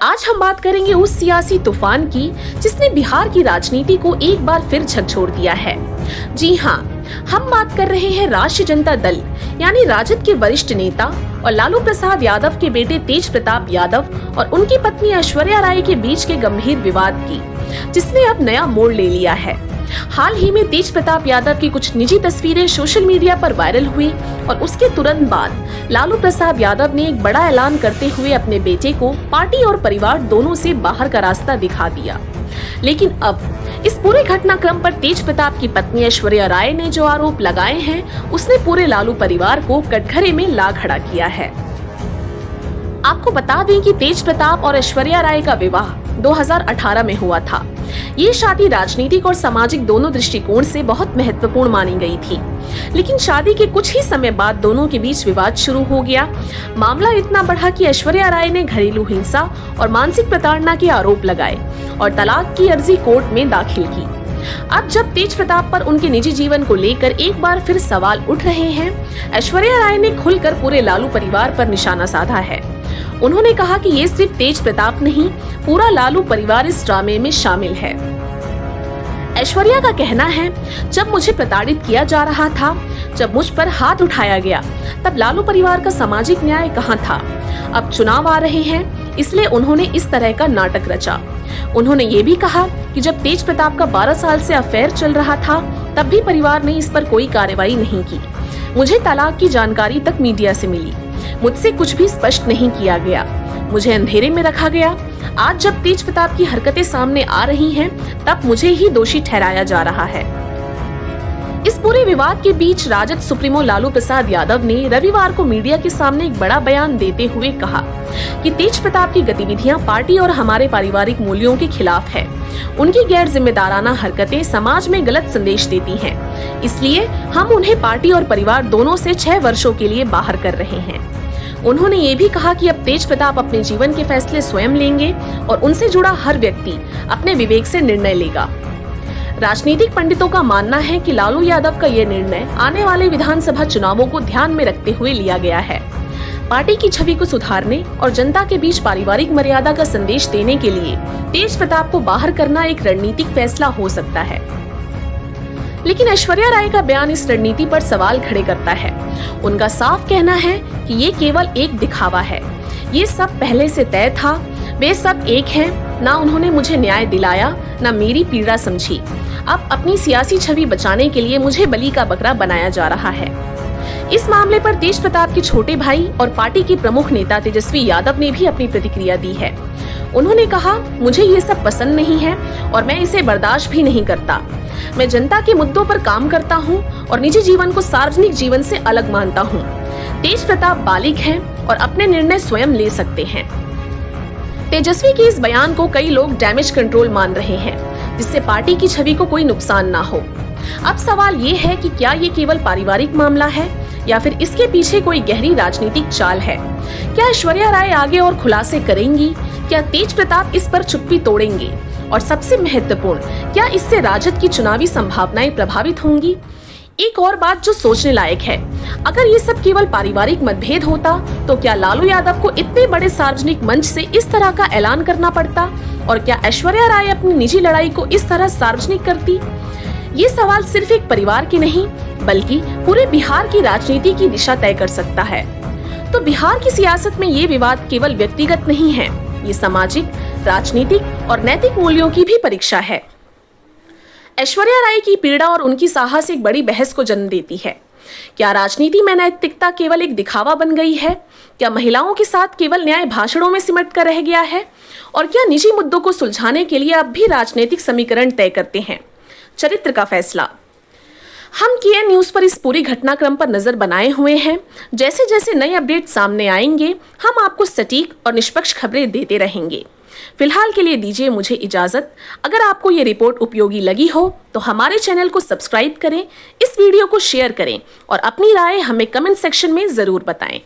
आज हम बात करेंगे उस सियासी तूफान की जिसने बिहार की राजनीति को एक बार फिर झकझोर दिया है। जी हाँ, हम बात कर रहे हैं राष्ट्रीय जनता दल यानी राजद के वरिष्ठ नेता और लालू प्रसाद यादव के बेटे तेज प्रताप यादव और उनकी पत्नी ऐश्वर्या राय के बीच के गंभीर विवाद की, जिसने अब नया मोड़ ले लिया है। हाल ही में तेज प्रताप यादव की कुछ निजी तस्वीरें सोशल मीडिया पर वायरल हुई और उसके तुरंत बाद लालू प्रसाद यादव ने एक बड़ा ऐलान करते हुए अपने बेटे को पार्टी और परिवार दोनों से बाहर का रास्ता दिखा दिया। लेकिन अब इस पूरे घटनाक्रम पर तेज प्रताप की पत्नी ऐश्वर्या राय ने जो आरोप लगाए हैं, उसने पूरे लालू परिवार को कटघरे में ला खड़ा किया है। आपको बता दें कि तेज प्रताप और ऐश्वर्या राय का विवाह 2018 में हुआ था। ये शादी राजनीतिक और सामाजिक दोनों दृष्टिकोण से बहुत महत्वपूर्ण मानी गई थी, लेकिन शादी के कुछ ही समय बाद दोनों के बीच विवाद शुरू हो गया। मामला इतना बढ़ा कि ऐश्वर्या राय ने घरेलू हिंसा और मानसिक प्रताड़ना के आरोप लगाए और तलाक की अर्जी कोर्ट में दाखिल की। अब जब तेज प्रताप पर उनके निजी जीवन को लेकर एक बार फिर सवाल उठ रहे हैं, ऐश्वर्या राय ने खुलकर पूरे लालू परिवार पर निशाना साधा है। उन्होंने कहा कि ये सिर्फ तेज प्रताप नहीं, पूरा लालू परिवार इस ड्रामे में शामिल है। ऐश्वर्या का कहना है, जब मुझे प्रताड़ित किया जा रहा था, जब मुझ पर हाथ उठाया गया, तब लालू परिवार का सामाजिक न्याय कहाँ था। अब चुनाव आ रहे हैं, इसलिए उन्होंने इस तरह का नाटक रचा। उन्होंने ये भी कहा कि जब तेज प्रताप का 12 साल से अफेयर चल रहा था, तब भी परिवार ने इस पर कोई कार्रवाई नहीं की। मुझे तलाक की जानकारी तक मीडिया से मिली, मुझसे कुछ भी स्पष्ट नहीं किया गया, मुझे अंधेरे में रखा गया। आज जब तेज प्रताप की हरकतें सामने आ रही हैं, तब मुझे ही दोषी ठहराया जा रहा है। इस पूरे विवाद के बीच राजद सुप्रीमो लालू प्रसाद यादव ने रविवार को मीडिया के सामने एक बड़ा बयान देते हुए कहा कि तेज प्रताप की गतिविधियां पार्टी और हमारे पारिवारिक मूल्यों के खिलाफ है। उनकी गैर जिम्मेदाराना हरकतें समाज में गलत संदेश देती हैं। इसलिए हम उन्हें पार्टी और परिवार दोनों से 6 वर्षों के लिए बाहर कर रहे हैं। उन्होंने ये भी कहा कि अब तेज प्रताप अपने जीवन के फैसले स्वयं लेंगे और उनसे जुड़ा हर व्यक्ति अपने विवेक से निर्णय लेगा। राजनीतिक पंडितों का मानना है कि लालू यादव का ये निर्णय आने वाले विधानसभा चुनावों को ध्यान में रखते हुए लिया गया है। पार्टी की छवि को सुधारने और जनता के बीच पारिवारिक मर्यादा का संदेश देने के लिए तेज प्रताप को बाहर करना एक रणनीतिक फैसला हो सकता है। लेकिन ऐश्वर्या राय का बयान इस रणनीति पर सवाल खड़े करता है। उनका साफ कहना है कि ये केवल एक दिखावा है, ये सब पहले से तय था, वे सब एक हैं। ना उन्होंने मुझे न्याय दिलाया, ना मेरी पीड़ा समझी। अब अपनी सियासी छवि बचाने के लिए मुझे बलि का बकरा बनाया जा रहा है। इस मामले पर तेज प्रताप के छोटे भाई और पार्टी के प्रमुख नेता तेजस्वी यादव ने भी अपनी प्रतिक्रिया दी है। उन्होंने कहा, मुझे ये सब पसंद नहीं है और मैं इसे बर्दाश्त भी नहीं करता। मैं जनता के मुद्दों पर काम करता हूँ और निजी जीवन को सार्वजनिक जीवन से अलग मानता हूँ। तेज प्रताप बालिग हैं और अपने निर्णय स्वयं ले सकते हैं। तेजस्वी के इस बयान को कई लोग डैमेज कंट्रोल मान रहे हैं, जिससे पार्टी की छवि को कोई नुकसान ना हो। अब सवाल ये है कि क्या ये केवल पारिवारिक मामला है या फिर इसके पीछे कोई गहरी राजनीतिक चाल है। क्या ऐश्वर्या राय आगे और खुलासे करेंगी? क्या तेज प्रताप इस पर चुप्पी तोड़ेंगे? और सबसे महत्वपूर्ण, क्या इससे राजद की चुनावी संभावनाएं प्रभावित होंगी? एक और बात जो सोचने लायक है, अगर ये सब केवल पारिवारिक मतभेद होता तो क्या लालू यादव को इतने बड़े सार्वजनिक मंच से इस तरह का ऐलान करना पड़ता? और क्या ऐश्वर्या राय अपनी निजी लड़ाई को इस तरह सार्वजनिक करती? ये सवाल सिर्फ एक परिवार के नहीं, बल्कि पूरे बिहार की राजनीति की दिशा तय कर सकता है। तो बिहार की सियासत में ये विवाद केवल व्यक्तिगत नहीं है, ये सामाजिक, राजनीतिक और नैतिक मूल्यों की भी परीक्षा है। ऐश्वर्या राय की पीड़ा और उनकी साहस एक बड़ी बहस को जन्म देती है। क्या राजनीति में नैतिकता केवल एक दिखावा बन गई है? क्या महिलाओं के साथ केवल न्याय भाषणों में सिमट कर रह गया है? और क्या निजी मुद्दों को सुलझाने के लिए अब भी राजनीतिक समीकरण तय करते हैं चरित्र का फैसला? हम KN न्यूज़ पर इस पूरी घटनाक्रम पर नजर बनाए हुए हैं। जैसे जैसे नए अपडेट सामने आएंगे, हम आपको सटीक और निष्पक्ष खबरें देते रहेंगे। फिलहाल के लिए दीजिए मुझे इजाजत। अगर आपको ये रिपोर्ट उपयोगी लगी हो तो हमारे चैनल को सब्सक्राइब करें, इस वीडियो को शेयर करें और अपनी राय हमें कमेंट सेक्शन में जरूर बताएं।